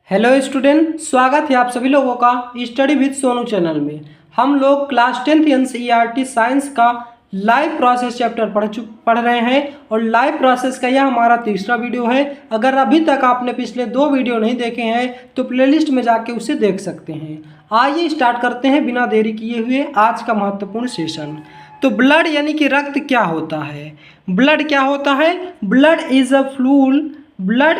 Hello student, स्वागत है आप सभी लोगों का स्टडी विद सोनू चैनल में। हम लोग क्लास 10th एनसीईआरटी साइंस का लाइव प्रोसेस चैप्टर पढ़ रहे हैं और लाइव प्रोसेस का यह हमारा तीसरा वीडियो है। अगर अभी तक आपने पिछले 2 वीडियो नहीं देखे हैं तो प्लेलिस्ट में जाके उसे देख सकते हैं। आइए स्टार्ट करते हैं बिना देरी किए हुए आज का महत्वपूर्ण सेशन। तो ब्लड यानी कि रक्त क्या होता है? ब्लड क्या होता है? Blood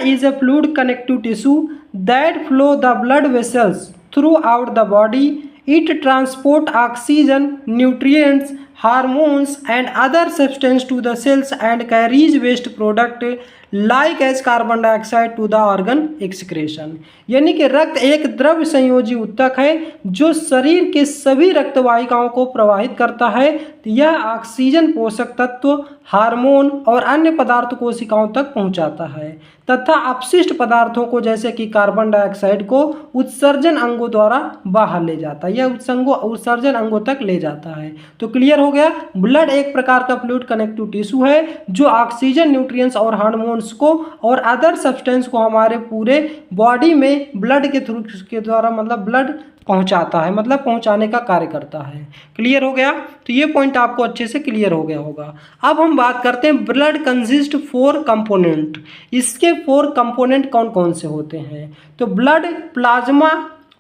is a fluid connective tissue that flow the blood vessels throughout the body. It transport oxygen, nutrients, hormones and other substance to the cells and carries waste product like as carbon dioxide to the organ excretion। यानी कि रक्त एक द्रव्य संयोजी ऊतक है जो शरीर के सभी रक्तवाहिकाओं को प्रवाहित करता है। यह ऑक्सीजन, पोषक तत्व, हार्मोन और अन्य पदार्थ कोशिकाओं तक पहुंचाता है तथा अपशिष्ट पदार्थों को जैसे कि कार्बन डाइऑक्साइड को उत्सर्जन अंगों द्वारा बाहर ले जाता है। यह उत्सर्जन अंगों तक ले जाता है। तो क्लियर हो गया। ब्लड एक प्रकार का फ्लूइड कनेक्टिव टिश्यू है जो ऑक्सीजन, न्यूट्रिएंट्स और हार्मोन्स को और अदर सब्सटेंस को हमारे पूरे बॉडी में ब्लड के थ्रू के द्वारा ब्लड पहुंचाता है, पहुंचाने का कार्य करता है। क्लियर हो गया। तो ये पॉइंट आपको अच्छे से क्लियर हो गया होगा। अब हम बात करते हैं ब्लड कंसिस्ट 4 कंपोनेंट। इसके 4 कंपोनेंट कौन कौन से होते हैं? तो ब्लड प्लाज्मा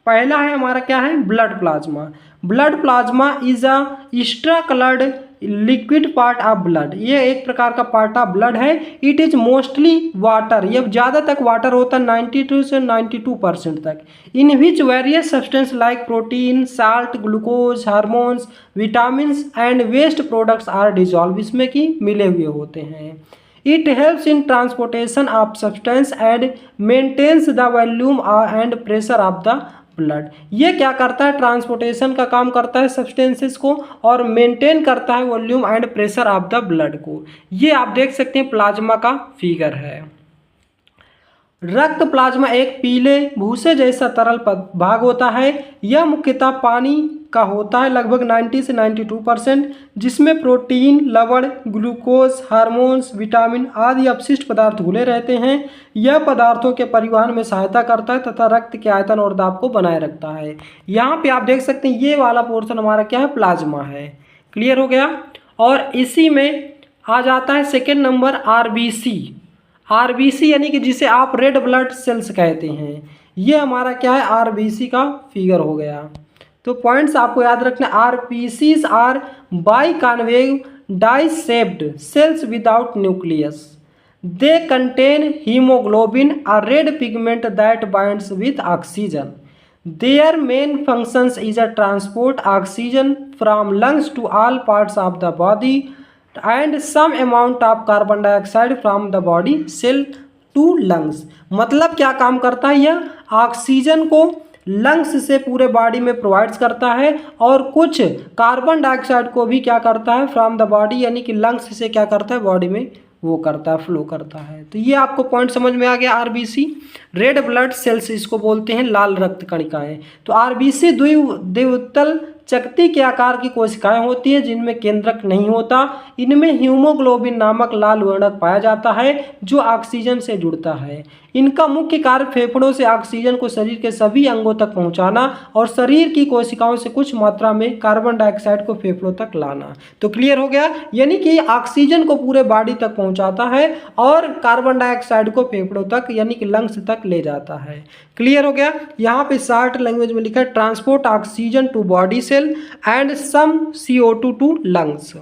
पहला है हमारा, क्या है? Blood plasma. Blood plasma is a extra coloured liquid part of blood. ये एक प्रकार का पार्ट ऑफ ब्लड है। It is mostly water. ये ज़्यादा तक वाटर होता है, 92 से 92% तक। In which various substance like protein, salt, glucose, hormones, vitamins and waste products are dissolve. इसमें की मिले हुए होते हैं। It helps in transportation of substance and maintains the volume and pressure of the blood. ये क्या करता है? ट्रांसपोर्टेशन का काम करता है सब्सटेंसेस को और मेंटेन करता है volume and pressure of the blood को। ये आप देख सकते हैं प्लाज्मा का फिगर है। रक्त प्लाज्मा एक पीले भूसे जैसा तरल भाग होता है। यह मुख्यतः पानी का होता है, लगभग 90 से 92%, जिसमें प्रोटीन, लवण, ग्लूकोज, हार्मोन्स, विटामिन आदि अपशिष्ट पदार्थ घुले रहते हैं। यह पदार्थों के परिवहन में सहायता करता है तथा रक्त के आयतन और दाब को बनाए रखता है। यहाँ पे आप देख सकते हैं ये वाला पोर्शन हमारा क्या है? प्लाज्मा है। क्लियर हो गया। और इसी में आ जाता है सेकेंड नंबर आरबीसी। आरबीसी यानी कि जिसे आप रेड ब्लड सेल्स कहते हैं। ये हमारा क्या है? आरबीसी का फिगर हो गया। तो पॉइंट्स आपको याद रखना। RBCs are biconcave disc shaped cells without nucleus. They contain haemoglobin, a red pigment that binds with oxygen. Their main functions is a transport oxygen from lungs to all parts of the body and some amount of carbon dioxide from the body cell to lungs। मतलब क्या काम करता है? यह oxygen को lungs से पूरे body में प्रोवाइड्स करता है और कुछ कार्बन डाइऑक्साइड को भी क्या करता है? फ्रॉम द बॉडी, यानी कि लंग्स से क्या करता है? बॉडी में वो करता है, फ्लो करता है। तो ये आपको पॉइंट समझ में आ गया। आरबीसी रेड ब्लड सेल्स इसको बोलते हैं, लाल रक्त कणिकाएं। तो आरबीसी द्वितल चकती के आकार की कोशिकाएं होती हैं जिनमें केंद्रक नहीं होता। इनमें हीमोग्लोबिन नामक लाल वर्णक पाया जाता है जो ऑक्सीजन से जुड़ता है। इनका मुख्य कार्य फेफड़ों से ऑक्सीजन को शरीर के सभी अंगों तक पहुंचाना और शरीर की कोशिकाओं से कुछ मात्रा में कार्बन डाइऑक्साइड को फेफड़ों तक लाना। तो क्लियर हो गया। यानी कि ऑक्सीजन को पूरे बॉडी तक पहुंचाता है और कार्बन डाइऑक्साइड को फेफड़ों तक यानी कि लंग्स तक ले जाता है। क्लियर हो गया। यहाँ पे शॉर्ट लैंग्वेज में लिखा है transport oxygen to body cell and some CO2 to lungs.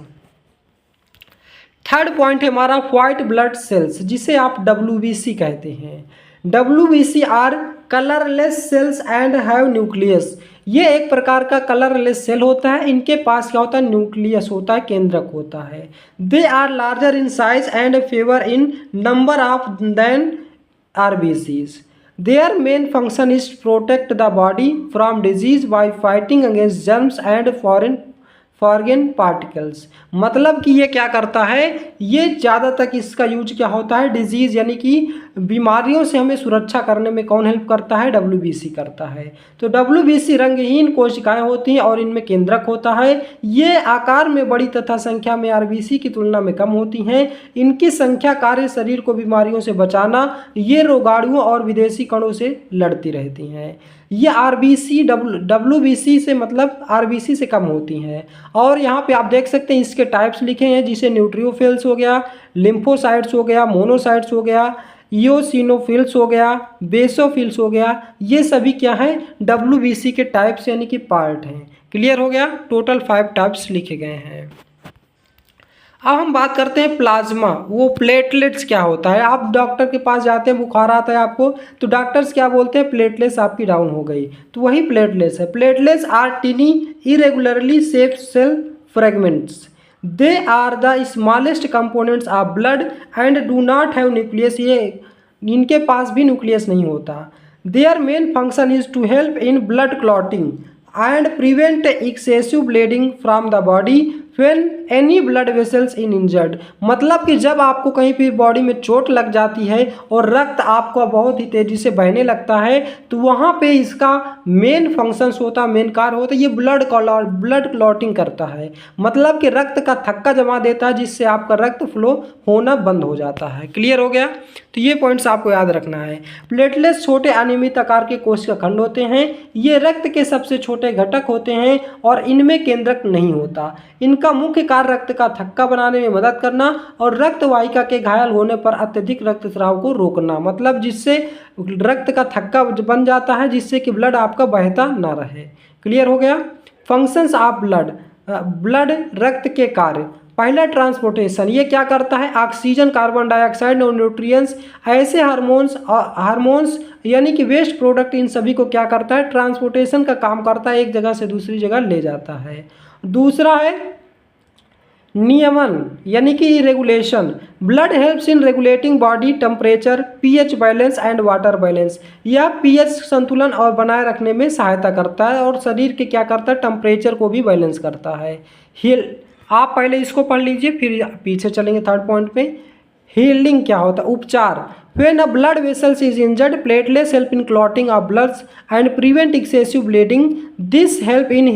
Third point है हमारा व्हाइट ब्लड सेल्स, जिसे आप WBC कहते हैं। WBC are colourless cells and have nucleus. ये एक प्रकार का कलरलेस सेल होता है। इनके पास क्या होता है? न्यूक्लियस होता है, केंद्रक होता है। They are larger in size and fewer in number of than RBCs। Their main function is to protect the body from disease by fighting against germs and foreign particles. मतलब कि ये क्या करता है, ये ज़्यादा तक इसका यूज क्या होता है, डिजीज़ यानी कि बीमारियों से हमें सुरक्षा करने में कौन हेल्प करता है, WBC करता है। तो WBC रंगहीन कोशिकाएं होती हैं और इनमें केंद्रक होता है। ये आकार में बड़ी तथा संख्या में RBC की तुलना में कम होती हैं। इनकी संख्या कार्य शरीर को बीमारियों से बचाना, ये रोगाणुओं और विदेशी कणों से लड़ती रहती हैं। ये RBC WBC से मतलब RBC से कम होती हैं। और यहाँ पे आप देख सकते हैं इसके टाइप्स लिखे हैं, जिसे न्यूट्रियोफिल्स हो गया, लिम्फोसाइट्स हो गया, मोनोसाइट्स हो गया, इओसिनोफिल्स हो गया, बेसोफिल्स हो गया। ये सभी क्या है, WBC के टाइप्स यानी कि पार्ट हैं। क्लियर हो गया, टोटल 5 टाइप्स लिखे गए हैं। अब हम बात करते हैं प्लाज्मा, वो प्लेटलेट्स क्या होता है। आप डॉक्टर के पास जाते हैं, बुखार आता है आपको, तो डॉक्टर्स क्या बोलते हैं, प्लेटलेट्स आपकी डाउन हो गई, तो वही प्लेटलेट्स है। Platelets are tiny irregularly shaped cell fragments. They are the smallest components of blood and do not have nucleus. ये इनके पास भी न्यूक्लियस नहीं होता। Their main function is to help in blood clotting and prevent excessive bleeding from the body when any blood vessels in injured। मतलब कि जब आपको कहीं भी बॉडी में चोट लग जाती है और रक्त आपको बहुत ही तेज़ी से बहने लगता है, तो वहाँ पे इसका मेन फंक्शंस होता है, मेन कार्य होता है, ये ब्लड क्लॉटिंग करता है। मतलब कि रक्त का थक्का जमा देता है, जिससे आपका रक्त फ्लो होना बंद हो जाता है। क्लियर हो गया, तो ये पॉइंट्स आपको याद रखना है। प्लेटलेट्स छोटे अनियमित आकार के कोशिका खंड होते हैं। ये रक्त के सबसे छोटे घटक होते हैं और इनमें केंद्रक नहीं होता। इनका मुख्य कार्य रक्त का थक्का बनाने में मदद करना और रक्त वाहिका के घायल होने पर अत्यधिक रक्तस्राव को रोकना। मतलब जिससे रक्त का थक्का बन जाता है, जिससे कि ब्लड आपका बहता ना रहे। क्लियर हो गया। फंक्शंस ऑफ ब्लड रक्त के कार्य। पहला ट्रांसपोर्टेशन, ये क्या करता है, ऑक्सीजन, कार्बन डाइऑक्साइड और न्यूट्रिएंट्स, ऐसे हार्मोन्स यानी कि वेस्ट प्रोडक्ट, इन सभी को क्या करता है, ट्रांसपोर्टेशन का काम करता है, एक जगह से दूसरी जगह ले जाता है। दूसरा है नियमन यानी कि regulation. Blood helps in regulating body temperature, pH balance and water balance. यह pH संतुलन और बनाए रखने में सहायता करता है और शरीर के क्या करता है, टेम्परेचर को भी बैलेंस करता है। आप पहले इसको पढ़ लीजिए, फिर पीछे चलेंगे थर्ड पॉइंट पे। हीलिंग क्या होता है, उपचार। When a blood vessels is injured, platelets help in clotting of blood and prevent excessive bleeding. This help in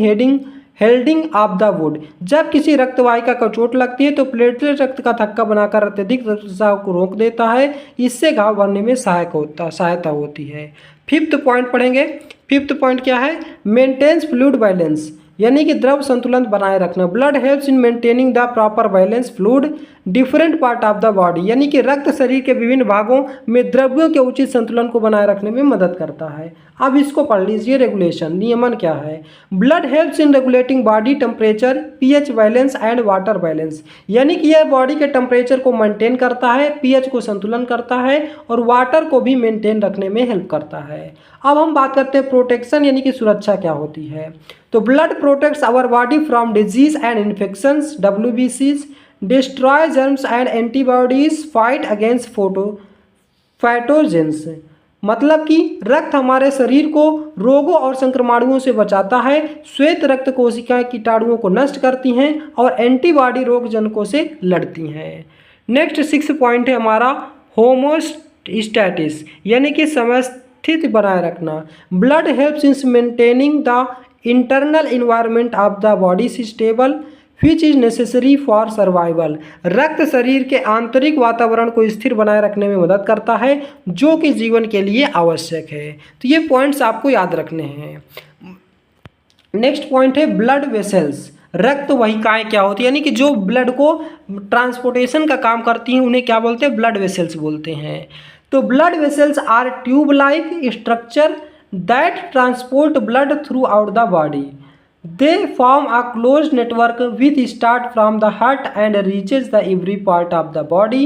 हेल्डिंग of the wood. जब किसी रक्तवाहिका को चोट लगती है तो प्लेटलेट रक्त का थक्का बनाकर अत्यधिक रक्तस्राव को रोक देता है। इससे घाव भरने में सहायता होती है। फिफ्थ पॉइंट पढ़ेंगे। फिफ्थ पॉइंट क्या है, मेंटेन्स फ्लूइड बैलेंस यानी कि द्रव संतुलन बनाए रखना। Blood helps in maintaining the proper balance fluid different part of the body, यानी कि रक्त शरीर के विभिन्न भागों में द्रव्यों के उचित संतुलन को बनाए रखने में मदद करता है। अब इसको पढ़ लीजिए, रेगुलेशन, नियमन क्या है। Blood helps in regulating body temperature, pH balance and water balance, यानी कि यह बॉडी के टेम्परेचर को मेंटेन करता है, pH को संतुलन करता है और वाटर को भी मेंटेन रखने में हेल्प करता है। अब हम बात करते हैं प्रोटेक्शन यानी कि सुरक्षा क्या होती है। तो blood protects our body from disease and infections, WBCs, destroy germs and antibodies, fight against pathogens. मतलब कि रक्त हमारे शरीर को रोगों और संक्रमणों से बचाता है, श्वेत रक्त कोशिकाएं कीटाणुओं को नष्ट करती हैं और एंटीबॉडी रोगजनकों से लड़ती हैं। नेक्स्ट 6 पॉइंट है हमारा होमोस्टैटिस यानी कि समस्थिति बनाए रखना। Blood helps in maintaining the internal environment of the body stable which is necessary for survival. रक्त शरीर के आंतरिक वातावरण को स्थिर बनाए रखने में मदद करता है, जो कि जीवन के लिए आवश्यक है। तो ये पॉइंट्स आपको याद रखने हैं। नेक्स्ट पॉइंट है ब्लड वेसल्स, रक्त वाहिकाएं क्या होती है, यानी कि जो ब्लड को ट्रांसपोर्टेशन का काम करती हैं उन्हें क्या बोलते हैं, ब्लड वेसल्स बोलते हैं। तो blood vessels are tube like structure that transport blood throughout the body. They form a closed network which start from the heart and reaches the every part of the body.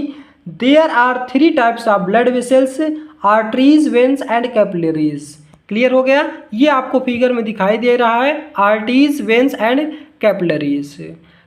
There are 3 types of blood vessels: arteries, veins and capillaries. Clear हो गया, ये आपको figure में दिखाई दे रहा है, arteries, veins and capillaries.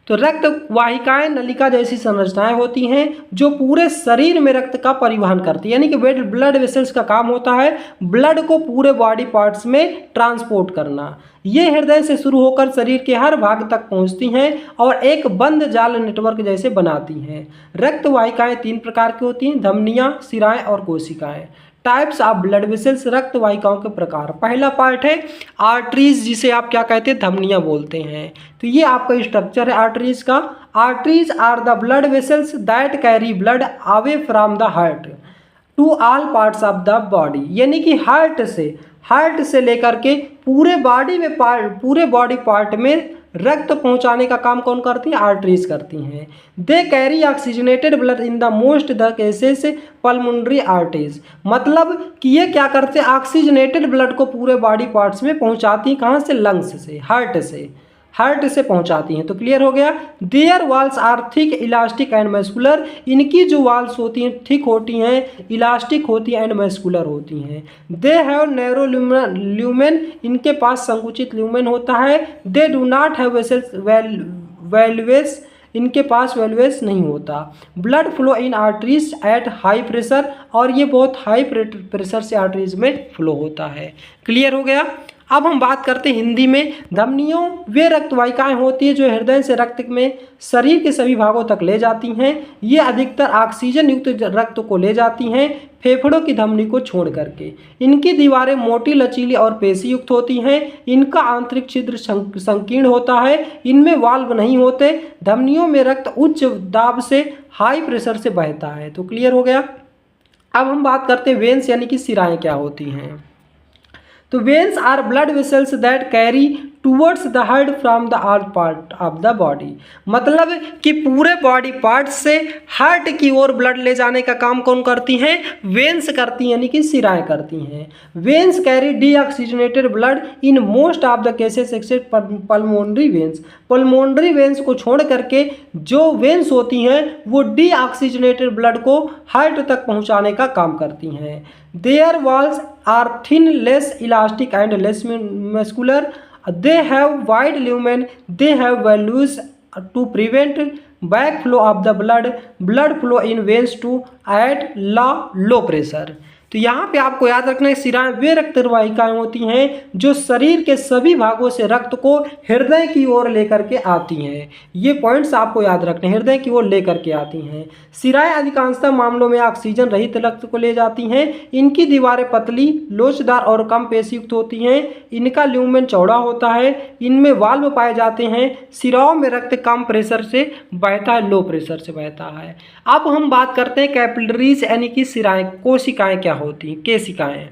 तो रक्त वाहिकाएं नलिका जैसी संरचनाएं होती हैं जो पूरे शरीर में रक्त का परिवहन करती है, यानी कि ब्लड वेसल्स का काम होता है ब्लड को पूरे बॉडी पार्ट्स में ट्रांसपोर्ट करना। ये हृदय से शुरू होकर शरीर के हर भाग तक पहुंचती हैं और एक बंद जाल नेटवर्क जैसे बनाती हैं। रक्त वाहिकाएं 3 प्रकार की होती हैं, धमनियां, शिराएं और कोशिकाएं। टाइप्स ऑफ ब्लड वेसल्स, रक्त वाहिकाओं के प्रकार। पहला पार्ट है आर्टरीज, जिसे आप क्या कहते हैं, धमनियां बोलते हैं। तो ये आपका स्ट्रक्चर है आर्टरीज का। Arteries are the blood vessels that carry blood away from the heart to all parts of the body, यानी कि हार्ट से लेकर के पूरे बॉडी पार्ट में रक्त पहुंचाने का काम कौन करती है, आर्टरीज करती हैं। They carry oxygenated blood in the most the cases pulmonary arteries, मतलब कि ये क्या करते हैं, ऑक्सीजनेटेड ब्लड को पूरे बॉडी पार्ट्स में पहुंचाती हैं। कहाँ से, लंग्स से, हार्ट से पहुंचाती हैं। तो क्लियर हो गया। Their walls are thick, elastic and muscular, इनकी जो वॉल्स होती हैं थिक होती हैं, इलास्टिक होती हैं एंड मस्कुलर होती हैं। दे हैव नैरो ल्यूमेन, इनके पास संकुचित ल्यूमेन होता है। They do not have vessels valves, इनके पास वेल्वेस नहीं होता। Blood flow in arteries at high pressure, और ये बहुत हाई प्रेशर से आर्टरीज में फ्लो होता है। क्लियर हो गया। अब हम बात करते हैं हिंदी में। धमनियों वे रक्त वाहिकाएं होती हैं जो हृदय से रक्त में शरीर के सभी भागों तक ले जाती हैं। ये अधिकतर ऑक्सीजन युक्त रक्त को ले जाती हैं फेफड़ों की धमनी को छोड़ करके। इनकी दीवारें मोटी, लचीली और पेशी युक्त होती हैं। इनका आंतरिक छिद्र संकीर्ण होता है। इनमें वाल्व नहीं होते। धमनियों में रक्त उच्च दाब से, हाई प्रेशर से बहता है। तो क्लियर हो गया। अब हम बात करते हैं वेन्स, यानी कि शिराएं क्या होती हैं। तो veins are blood vessels that carry towards the heart from the all part of the body, मतलब कि पूरे बॉडी पार्ट से हार्ट की ओर ब्लड ले जाने का काम कौन करती हैं, वेन्स करती हैं, यानी कि शिराएं करती हैं। Veins carry deoxygenated blood in most of the cases accept pulmonary veins, pulmonary veins को छोड़ करके जो वेन्स होती हैं वो डीऑक्सीजनेटेड ब्लड को हार्ट तक पहुंचाने का काम करती हैं। Their walls are thin, less elastic and less muscular. They have wide lumen. They have valves to prevent backflow of the blood flow in veins to at low pressure. तो यहाँ पे आपको याद रखना है शिराएं वे रक्त वाहिकाएं होती हैं जो शरीर के सभी भागों से रक्त को हृदय की ओर लेकर के आती हैं। ये पॉइंट्स आपको याद रखने, हृदय की ओर लेकर के आती हैं। शिराएं अधिकांशतः मामलों में ऑक्सीजन रहित रक्त को ले जाती हैं। इनकी दीवारें पतली, लोचदार और कम पेशीयुक्त होती हैं। इनका ल्यूमेन चौड़ा होता है। इनमें वाल्व पाए जाते हैं। शिराओं में रक्त कम प्रेशर से बहता है, लो प्रेशर से बहता है। अब हम बात करते हैं कैपिलरीज, यानी कि शिराएं, कोशिकाएं क्या होती हैं, केशिकाएं।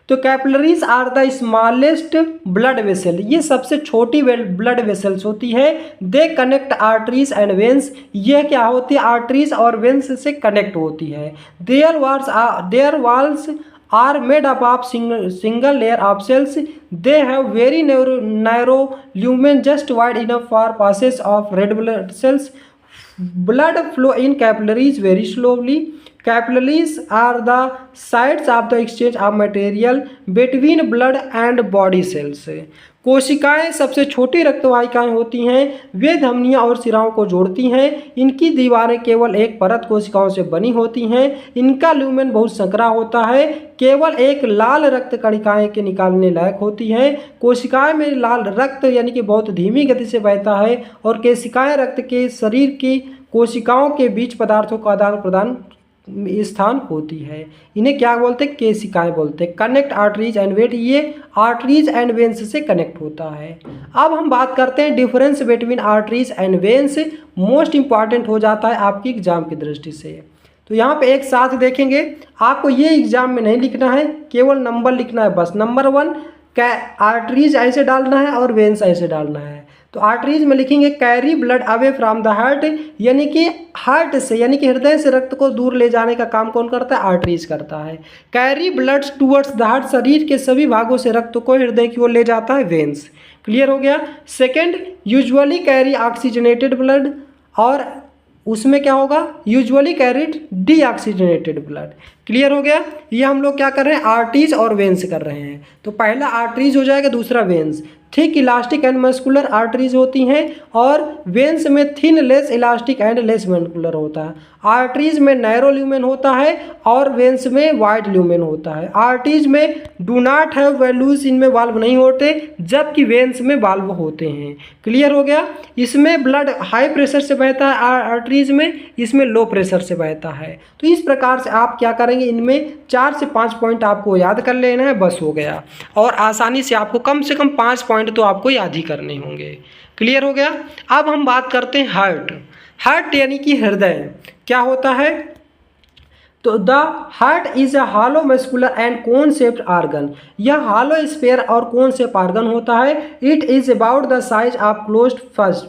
तो capillaries are the smallest blood vessel, ये सबसे छोटी ब्लड वेसल्स होती है। They connect arteries and veins, ये क्या होती है, आर्टरीज और वेन्स से कनेक्ट होती है। Their walls are made up of single layer of cells. They have very narrow lumen just wide enough for passage of red blood cells. Blood flow in capillaries very slowly. Capillaries are the sites of the exchange of material between blood and body cells. कोशिकाएं सबसे छोटी रक्तवाहिकाएं होती हैं। वे धमनियां और शिराओं को जोड़ती हैं। इनकी दीवारें केवल एक परत कोशिकाओं से बनी होती हैं। इनका ल्यूमेन बहुत संकरा होता है। केवल एक लाल रक्त कणिकाएं के निकालने लायक होती हैं। कोशिकाएं में लाल रक्त यानी कि बहुत धीमी गति से बहता है और केशिकाएं रक्त के शरीर की कोशिकाओं के बीच पदार्थों का आदान प्रदान स्थान होती है। इन्हें क्या बोलते हैं, केशिकाएं बोलते हैं। कनेक्ट आर्टरीज एंड वेन, ये आर्टरीज एंड वेन्स से कनेक्ट होता है। अब हम बात करते हैं difference between arteries and veins, most important हो जाता है आपकी एग्जाम की दृष्टि से। तो यहाँ पे एक साथ देखेंगे, आपको ये एग्जाम में नहीं लिखना है, केवल नंबर लिखना है बस। नंबर 1 आर्टरीज ऐसे डालना है और वेन्स ऐसे डालना है। तो आर्टरीज में लिखेंगे carry blood away from the heart, यानी कि हार्ट से यानी कि हृदय से रक्त को दूर ले जाने का काम कौन करता है, आर्टरीज करता है। Carry blood towards the heart, शरीर के सभी भागों से रक्त को हृदय की ओर ले जाता है, वेन्स। क्लियर हो गया। Second, usually carry oxygenated blood, और उसमें क्या होगा, usually carried deoxygenated blood. Clear हो गया। ये हम लोग क्या कर रहे हैं, आर्टरीज और वेन्स कर रहे हैं। तो पहला आर्टरीज हो जाएगा, दूसरा veins. Thick elastic and muscular arteries होती हैं और वेन्स में thin less elastic and less muscular होता है। आर्टरीज में नैरो ल्यूमेन होता है और वेन्स में वाइड ल्यूमेन होता है। आर्टरीज में डू नॉट हैव वैल्यूज, इनमें वाल्व नहीं होते, जबकि वेन्स में वाल्व होते हैं। क्लियर हो गया। इसमें ब्लड हाई प्रेशर से बहता है आर्टरीज में, इसमें लो प्रेशर से बहता है। तो इस प्रकार से आप क्या करेंगे, इनमें 4 से 5 पॉइंट आपको याद कर लेना है, बस हो गया। और आसानी से आपको कम से कम 5 पॉइंट तो आपको याद ही करने होंगे। क्लियर हो गया। अब हम बात करते हैं हार्ट। हार्ट यानी कि हृदय क्या होता है। तो the heart is a hollow muscular and cone shaped organ. यह हॉलो स्फीयर और कोन शेप आर्गन होता है। It is about the size of closed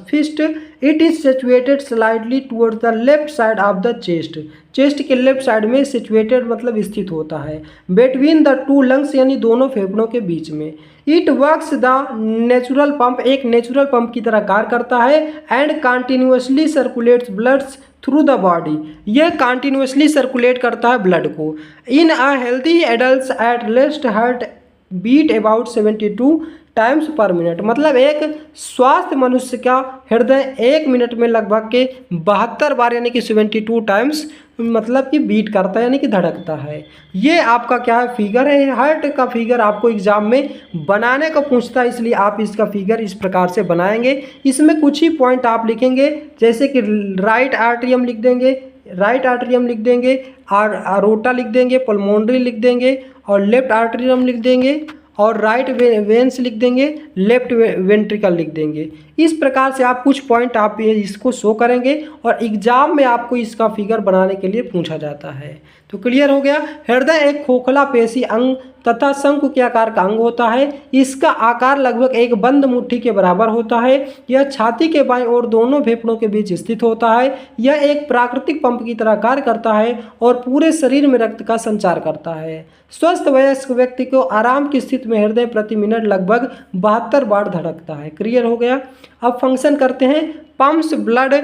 fist. It is situated slightly towards the left side of the chest. Chest के left side में situated मतलब स्थित होता है। बिटवीन द टू लंग्स यानी दोनों फेफड़ों के बीच में। It works the natural pump, एक नेचुरल पंप की तरह कार्य करता है। And continuously circulates bloods through the body. यह कंटिन्यूसली सर्कुलेट करता है ब्लड को। In a healthy adult at least heart beat about 72 times per minute. मतलब एक स्वस्थ मनुष्य का हृदय 1 मिनट में लगभग के 72 बार यानी कि 72 टाइम्स मतलब कि बीट करता है यानी कि धड़कता है। ये आपका क्या है, फिगर है। हार्ट का फिगर आपको एग्जाम में बनाने को पूछता है, इसलिए आप इसका फिगर इस प्रकार से बनाएंगे। इसमें कुछ ही पॉइंट आप लिखेंगे, जैसे कि राइट आर्टरियम लिख देंगे, राइट आर्टरियम लिख देंगे, अरोटा लिख देंगे, पल्मोनरी लिख देंगे और लेफ्ट आर्टरियम लिख देंगे और राइट वेन्स लिख देंगे, लेफ्ट वेंट्रिकल लिख देंगे। इस प्रकार से आप कुछ पॉइंट आप इसको शो करेंगे और एग्जाम में आपको इसका फिगर बनाने के लिए पूछा जाता है। तो क्लियर हो गया। हृदय एक खोखला पेशी अंग तथा शंकु के आकार का अंग होता है। इसका आकार लगभग एक बंद मुट्ठी के बराबर होता है। यह छाती के बाईं ओर दोनों फेफड़ों के बीच स्थित होता है। यह एक प्राकृतिक पंप की तरह कार्य करता है और पूरे शरीर में रक्त का संचार करता है। स्वस्थ वयस्क व्यक्ति को आराम की स्थिति में हृदय प्रति मिनट लगभग 72 बार धड़कता है। क्लियर हो गया। अब फंक्शन करते हैं। Pumps blood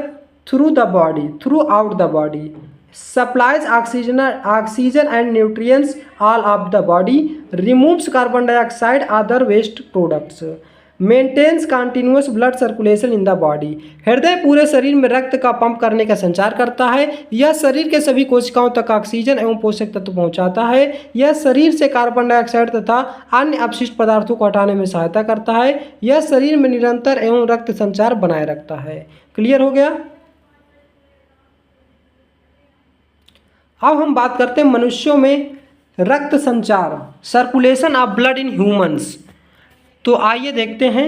through the body, through out the body, supplies oxygen and nutrients all of the body, removes carbon dioxide other waste products, maintains continuous blood circulation in the body. हृदय पूरे शरीर में रक्त का pump करने का संचार करता है। यह शरीर के सभी कोशिकाओं तक ऑक्सीजन एवं पोषक तत्व पहुंचाता है। यह शरीर से कार्बन डाइऑक्साइड तथा अन्य अपशिष्ट पदार्थों को हटाने में सहायता करता है। यह शरीर में निरंतर एवं रक्त संचार बनाए रखता है। क्लियर हो गया। अब हम बात करते हैं मनुष्यों में रक्त संचार, circulation of blood in humans. तो आइए देखते हैं।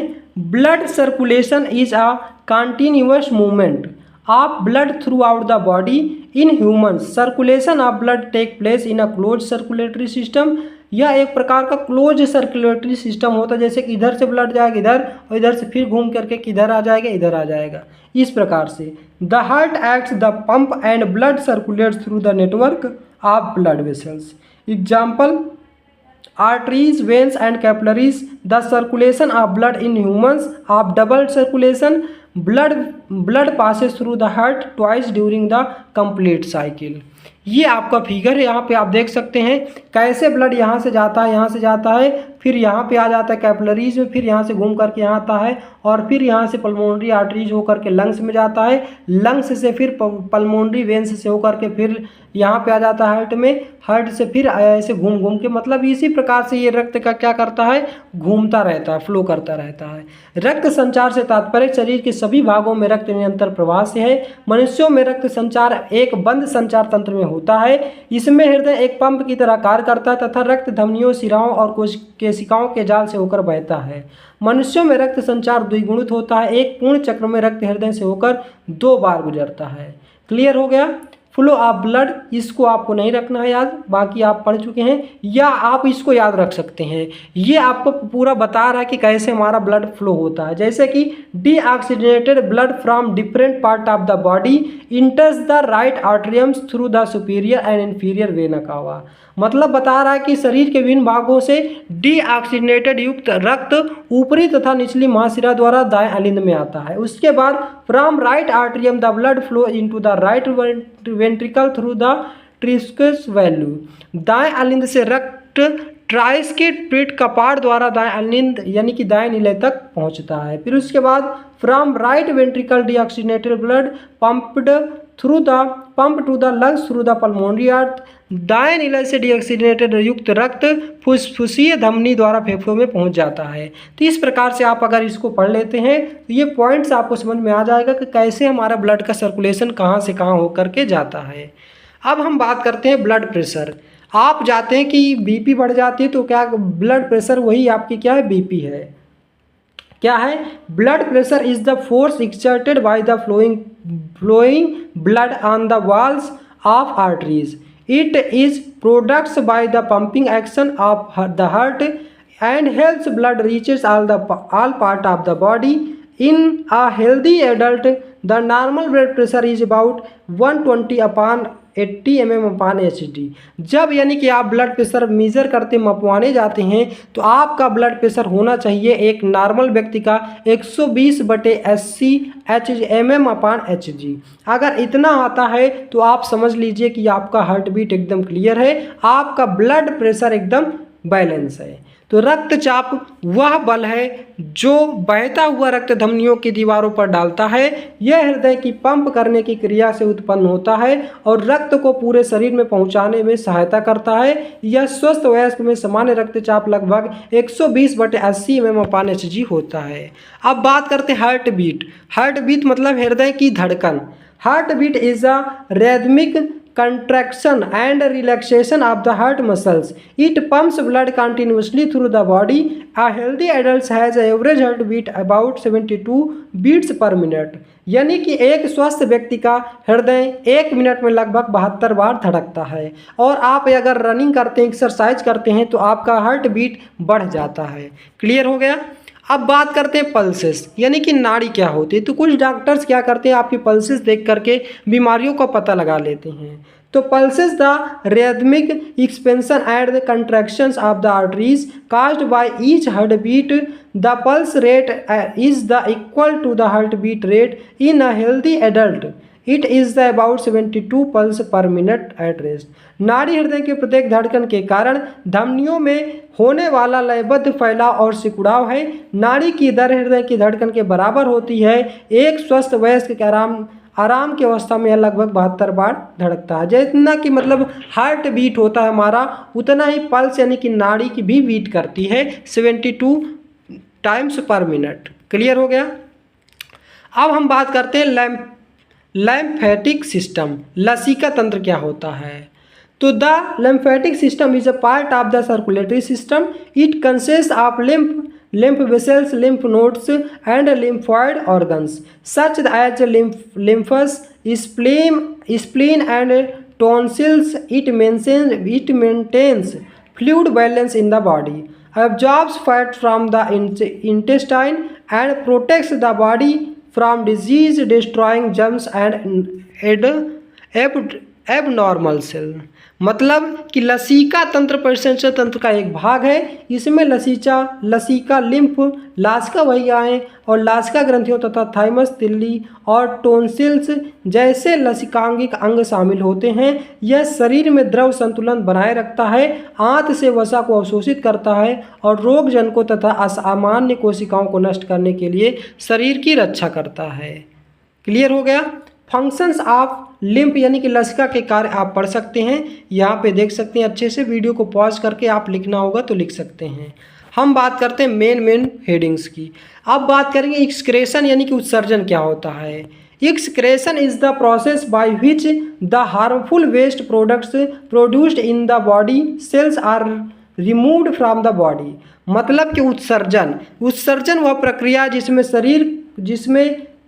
Blood circulation is a continuous movement of blood throughout the body in humans. Circulation of blood take place in a close circulatory system. यह एक प्रकार का क्लोज सर्कुलेटरी सिस्टम होता है, जैसे कि इधर से ब्लड जाएगा इधर और इधर से फिर घूम करके किधर आ जाएगा, इधर आ जाएगा। इस प्रकार से the heart acts the pump and blood circulates through the network of blood vessels. Example arteries, veins and capillaries. The circulation of blood in humans of double circulation. Blood passes through the heart twice during the complete cycle. ये आपका figure है, यहाँ पे आप देख सकते हैं कैसे ब्लड यहाँ से जाता है, यहाँ से जाता है, फिर यहाँ पे आ जाता है कैपिलरीज में, फिर यहाँ से घूम करके यहाँ आता है और फिर यहाँ से पल्मोनरी आर्टरीज होकर के लंग्स में जाता है, लंग्स से फिर पल्मोनरी वेन्स से होकर के फिर यहाँ पे आ जाता है हार्ट में, हार्ट से फिर ऐसे घूम घूम के, मतलब इसी प्रकार से ये रक्त का क्या करता है, घूमता रहता है, फ्लो करता रहता है। रक्त संचार से तात्पर्य शरीर के सभी भागों में रक्त निरंतर प्रवाह से है। मनुष्यों में रक्त संचार एक बंद संचार तंत्र में होता है। इसमें हृदय एक पंप की तरह कार्य करता है तथा रक्त धमनियों, शिराओं और कोशिकाओं के जाल से होकर बहता है। मनुष्यों में रक्त संचार द्विगुणित होता है। एक पूर्ण चक्र में रक्त हृदय से होकर 2 बार गुजरता है। क्लियर हो गया। फ्लो ऑफ ब्लड, इसको आपको नहीं रखना है याद, बाकी आप पढ़ चुके हैं, या आप इसको याद रख सकते हैं। ये आपको पूरा बता रहा है कि कैसे हमारा ब्लड फ्लो होता है। जैसे कि deoxygenated blood from different part of the body enters the right atriums through the superior and inferior vena cava. मतलब बता रहा है कि शरीर के विभिन्न भागों से डीऑक्सीजनेटेड युक्त रक्त ऊपरी तथा निचली महाशिरा द्वारा दाएं अलिंद में आता है। उसके बाद from right atrium the blood flow into the right ventricle through the tricuspid valve. दाएं अलिंद से रक्त ट्राइस्किड पीठ कपाट द्वारा दाएं अनिंद यानी कि दाएं नीले तक पहुंचता है। फिर उसके बाद from right ventricle deoxygenated blood pumped pump to the lungs through the pulmonary art, दाएं नीले से डीऑक्सीजनेटेड युक्त रक्त फुस्फुसीय धमनी द्वारा फेफड़ों में पहुंच जाता है। तो इस प्रकार से आप अगर इसको पढ़ लेते हैं तो ये पॉइंट्स आपको समझ में आ जाएगा कि कैसे हमारा ब्लड का सर्कुलेशन कहाँ से कहाँ होकर के जाता है। अब हम बात करते हैं ब्लड प्रेशर। आप जाते हैं कि बीपी बढ़ जाती है तो क्या ब्लड प्रेशर वही आपकी क्या है, बीपी है। क्या है? Blood pressure is the force exerted by the flowing blood on the walls of arteries. It is products by the pumping action of the heart and helps blood reaches all part of the body. In a healthy adult, the normal blood pressure is about 120/80 mm/hg। जब यानी कि आप blood pressure measure करते मपवाने जाते हैं तो आपका blood pressure होना चाहिए एक नॉर्मल व्यक्ति का 120/80 mm/hg। अगर इतना आता है तो आप समझ लीजिए कि आपका हार्ट बीट एकदम क्लियर है, आपका ब्लड प्रेशर एकदम बैलेंस है। तो रक्तचाप वह बल है जो बहता हुआ रक्त धमनियों की दीवारों पर डालता है। यह हृदय की पंप करने की क्रिया से उत्पन्न होता है और रक्त को पूरे शरीर में पहुंचाने में सहायता करता है। यह स्वस्थ वयस्क में सामान्य रक्तचाप लगभग 120/80 mm/hg होता है। अब बात करते हैं हार्ट बीट। हार्ट बीट मतलब हृदय की धड़कन। Heart beat is a rhythmic contraction and relaxation of the heart muscles. It pumps blood continuously through the body. A healthy adult has an average heartbeat about 72 beats per minute. यानी कि एक स्वस्थ व्यक्ति का हृदय 1 मिनट में लगभग 72 बार धड़कता है। और आप अगर रनिंग करते हैं, एक्सरसाइज करते हैं तो आपका हार्ट बीट बढ़ जाता है। क्लियर हो गया? अब बात करते हैं पल्सेस यानी कि नाड़ी क्या होती है। तो कुछ डॉक्टर्स क्या करते हैं, आपकी पल्सेस देख करके बीमारियों का पता लगा लेते हैं। तो pulses the rhythmic expansion and the contractions of the arteries caused by each heartbeat. The pulse rate is the equal to the heartbeat rate in a healthy adult. It is the about 72 pulse per minute at rest. नाड़ी हृदय के प्रत्येक धड़कन के कारण धमनियों में होने वाला लयबद्ध फैलाव और सिकुड़ाव है। नाड़ी की दर हृदय की धड़कन के बराबर होती है। एक स्वस्थ वयस्क के आराम की अवस्था में लगभग 72 बार धड़कता है। जितना कि मतलब हार्ट बीट होता है हमारा, उतना ही पल्स यानी कि नाड़ी की भी बीट करती है 72 टाइम्स पर मिनट। क्लियर हो गया? अब हम बात करते हैं लैम्फेटिक सिस्टम। लसीका तंत्र क्या होता है? तो the lymphatic system is a part of the circulatory system. It consists of lymph vessels, lymph nodes, and lymphoid organs such as lymphus, spleen, and tonsils. It maintains fluid balance in the body, absorbs fat from the intestine, and protects the body from disease destroying germs and abnormal cell। मतलब कि लसीका तंत्र परिसेचन तंत्र का एक भाग है। इसमें लसीका lymph, लासिका वाहिकाएं और लासिका ग्रंथियों तथा थाइमस, तिल्ली और टोन्सिल्स जैसे लसिकांगिक अंग शामिल होते हैं। यह शरीर में द्रव संतुलन बनाए रखता है, आंत से वसा को अवशोषित करता है और रोगजनकों तथा असामान्य कोशिकाओं को नष्ट करने के लिए शरीर की रक्षा करता है। क्लियर हो गया? फंक्शंस ऑफ लिम्फ यानी कि लसिका के कार्य आप पढ़ सकते हैं, यहाँ पे देख सकते हैं। अच्छे से वीडियो को पॉज करके आप लिखना होगा तो लिख सकते हैं। हम बात करते हैं मेन हेडिंग्स की। अब बात करेंगे एक्सक्रेशन यानी कि उत्सर्जन क्या होता है। Excretion is the process by which the harmful waste products produced in the body cells are removed from the body. मतलब कि उत्सर्जन वह प्रक्रिया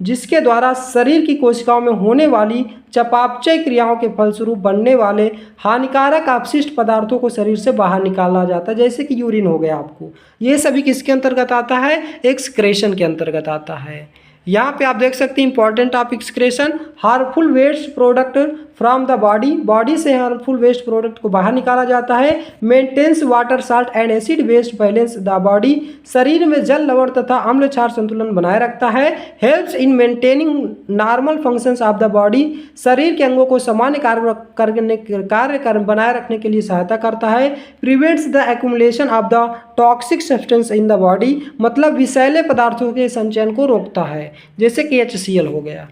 जिसके द्वारा शरीर की कोशिकाओं में होने वाली चयापचय क्रियाओं के फलस्वरूप बनने वाले हानिकारक अपशिष्ट पदार्थों को शरीर से बाहर निकाला जाता है। जैसे कि यूरिन हो गया आपको, ये सभी किसके अंतर्गत आता है? एक्सक्रेशन के अंतर्गत आता है। यहाँ पे आप देख सकते हैं important of excretion, harmful waste product from the body, body से हार्मफुल वेस्ट प्रोडक्ट को बाहर निकाला जाता है। Maintains water salt and acid waste balance the body, शरीर में जल लवण तथा अम्ल क्षार संतुलन बनाए रखता है। Helps in maintaining normal functions of the body, शरीर के अंगों को सामान्य कार्य बनाए रखने के लिए सहायता करता है। Prevents the accumulation of the toxic substance in the body, मतलब विषैले पदार्थों के संचयन को रोकता है, जैसे कि HCl हो गया।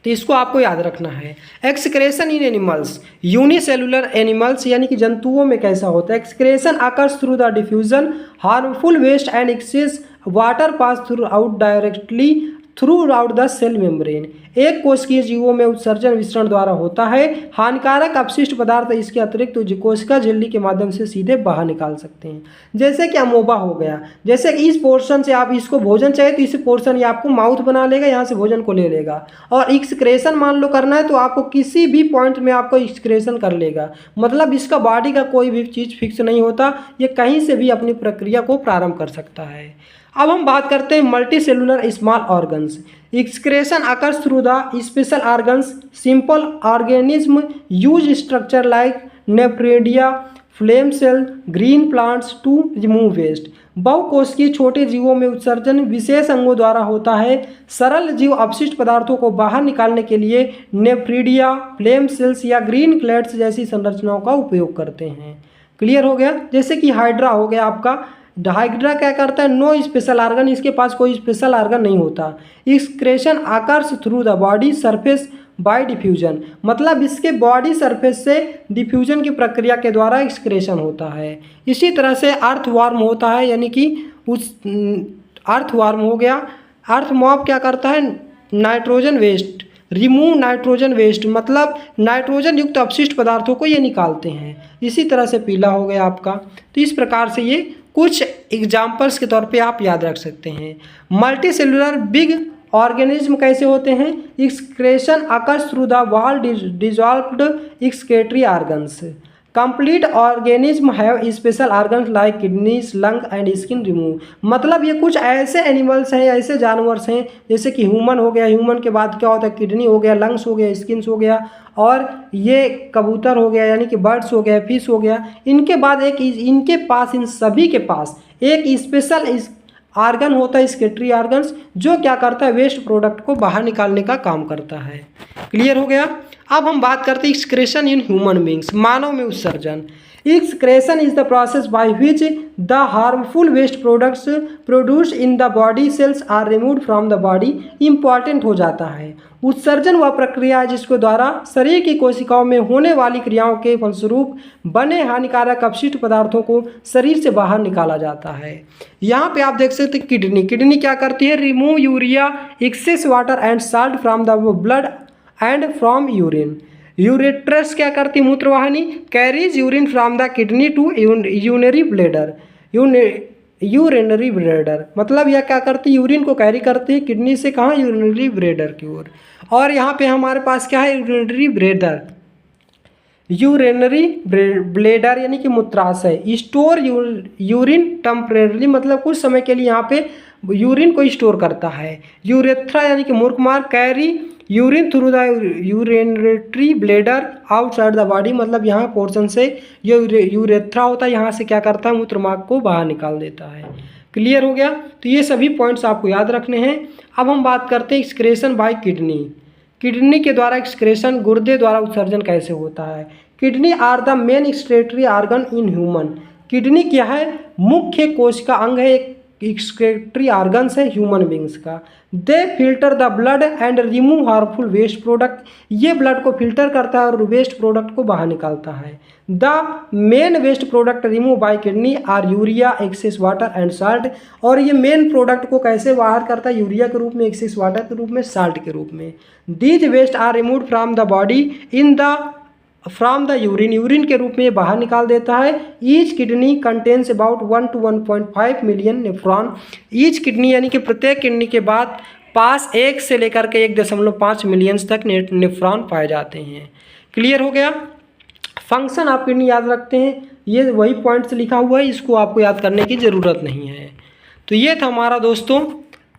तो इसको आपको याद रखना है। Excretion in animals, unicellular animals यानी कि जंतुओं में कैसा होता है। Excretion occurs through the diffusion, harmful waste and excess water pass throughout directly throughout the cell membrane, एक कोशिकीय जीवों में उत्सर्जन विसरण द्वारा होता है। हानिकारक अपशिष्ट पदार्थ इसके अतिरिक्त कोशिका झिल्ली के माध्यम से सीधे बाहर निकाल सकते हैं, जैसे कि अमोबा हो गया। जैसे कि इस पोर्शन से आप इसको भोजन चाहिए तो इस पोर्शन ये आपको माउथ बना लेगा, यहाँ से भोजन को ले लेगा। और एक्सक्रेशन मान लो करना है तो आपको किसी भी पॉइंट में आपको एक्सक्रेशन कर लेगा, मतलब इसका बॉडी का कोई भी चीज़ फिक्स नहीं होता, ये कहीं से भी अपनी प्रक्रिया को प्रारंभ कर सकता है। अब हम बात करते हैं multi cellular small organs. Excretion occurs through the special organs, simple organism use structure like nephridia, flame cell, green plants to remove waste. बहुकोशिकीय छोटे जीवों में उत्सर्जन विशेष अंगों द्वारा होता है। सरल जीव अपशिष्ट पदार्थों को बाहर निकालने के लिए नेफ्रीडिया, फ्लेम सेल्स या ग्रीन क्लेट्स जैसी संरचनाओं का उपयोग करते हैं। क्लियर हो गया। जैसे कि हाइड्रा हो गया आपका, हाइड्रा क्या करता है, नो स्पेशल आर्गन, इसके पास कोई स्पेशल आर्गन नहीं होता। Excretion occurs through the body surface by diffusion, मतलब इसके बॉडी सरफेस से डिफ्यूजन की प्रक्रिया के द्वारा एक्सक्रेशन होता है। इसी तरह से अर्थवर्म होता है, यानी कि उस अर्थवर्म हो गया। अर्थवर्म क्या करता है, nitrogen waste, remove nitrogen waste, मतलब नाइट्रोजन युक्त अपशिष्ट पदार्थों को ये निकालते हैं। इसी तरह से पीला हो गया आपका। तो इस प्रकार से ये कुछ एग्जाम्पल्स के तौर पे आप याद रख सकते हैं। मल्टी सेलुलर बिग ऑर्गेनिज्म कैसे होते हैं। Excretion occurs through the wall dissolved excretory organs, complete organism have special organs like kidneys, lung and skin remove, मतलब ये कुछ ऐसे एनिमल्स हैं, ऐसे जानवर्स हैं, जैसे कि ह्यूमन हो गया, ह्यूमन के बाद क्या होता है, किडनी हो गया, लंग्स हो गया, स्किन्स हो गया, और ये कबूतर हो गया यानी कि बर्ड्स हो गया, फिश हो गया। इनके बाद एक इनके पास, इन सभी के पास एक स्पेशल आर्गन होता है, स्केटरी ऑर्गन्स, जो क्या करता है, वेस्ट प्रोडक्ट को बाहर निकालने का काम करता है। क्लियर हो गया। अब हम बात करते हैं एक्सक्रेशन इन ह्यूमन बींग्स, मानव में उत्सर्जन। Excretion is the process by which the harmful waste products produce in the body cells are removed from the body, important हो जाता है। उत्सर्जन वह प्रक्रिया है जिसके द्वारा शरीर की कोशिकाओं में होने वाली क्रियाओं के फलस्वरूप बने हानिकारक अपशिष्ट पदार्थों को शरीर से बाहर निकाला जाता है। यहाँ पे आप देख सकते हैं किडनी, किडनी क्या करती है, remove urea, excess water and salt from the blood and from urine. Ureters क्या करती है, मूत्रवाहिनी, carries urine from the kidney to urinary bladder, urinary bladder, मतलब यह क्या करती है, यूरिन को कैरी करती है किडनी से कहाँ, यूरिनरी ब्लैडर की ओर। और यहाँ पे हमारे पास क्या है, यूरिनरी ब्लैडर, यूरिनरी ब्लैडर यानी कि मूत्राशय। स्टोर यूरिन टेम्परेरली, मतलब कुछ समय के लिए यहाँ पे यूरिन को स्टोर करता है। यूरेथ्रा यानी कि मूर्खमार्ग, carry urine through the urinary bladder outside the body, मतलब यहाँ पोर्शन से ये यूरेथ्रा होता है, यहाँ से क्या करता है, मूत्रमार्ग को बाहर निकाल देता है। क्लियर हो गया। तो ये सभी पॉइंट्स आपको याद रखने हैं। अब हम बात करते हैं एक्सक्रेशन बाय किडनी। किडनी के द्वारा एक्सक्रेशन, गुर्दे द्वारा उत्सर्जन कैसे होता है। Kidney are the main excretory organ in human, kidney क्या है, मुख्य कोश का अंग है, एक एक्सक्रेटरी ऑर्गन्स है ह्यूमन बींग्स का। They filter the blood and remove harmful waste product, ये ब्लड को फिल्टर करता है और वेस्ट प्रोडक्ट को बाहर निकालता है। The main waste product remove by kidney are urea, excess water and salt, और ये मेन प्रोडक्ट को कैसे बाहर करता है, यूरिया के रूप में, एक्सेस वाटर के रूप में, साल्ट के रूप में। These waste are removed from the body in the from the urine, urine के रूप में ये बाहर निकाल देता है। Each kidney contains about 1 to 1.5 million nephron, each kidney यानी कि प्रत्येक किडनी के बाद पास 1 से लेकर के 1.5 मिलियन तक नेफ्रॉन पाए जाते हैं। क्लियर हो गया। फंक्शन आप किडनी याद रखते हैं, ये वही पॉइंट्स लिखा हुआ है, इसको आपको याद करने की ज़रूरत नहीं है। तो ये था हमारा दोस्तों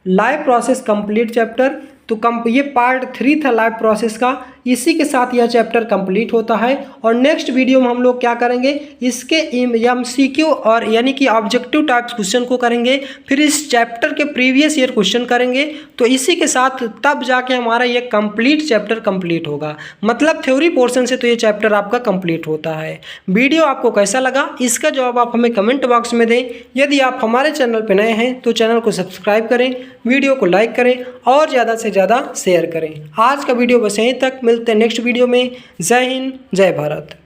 लाइफ प्रोसेस कंप्लीट चैप्टर। तो ये पार्ट 3 था लाइफ प्रोसेस का। इसी के साथ यह चैप्टर कंप्लीट होता है। और नेक्स्ट वीडियो में हम लोग क्या करेंगे, इसके MCQ और यानी कि ऑब्जेक्टिव टाइप्स क्वेश्चन को करेंगे, फिर इस चैप्टर के प्रीवियस ईयर क्वेश्चन करेंगे। तो इसी के साथ तब जाके हमारा ये कंप्लीट चैप्टर कंप्लीट होगा। मतलब थ्योरी पोर्शन से तो ये चैप्टर आपका कंप्लीट होता है। वीडियो आपको कैसा लगा इसका जवाब आप हमें कमेंट बॉक्स में दें। यदि आप हमारे चैनल पर नए हैं तो चैनल को सब्सक्राइब करें, वीडियो को लाइक करें और ज़्यादा से ज़्यादा शेयर करें। आज का वीडियो बस यहीं तक, मिलते हैं नेक्स्ट वीडियो में। जय हिंद, जय भारत।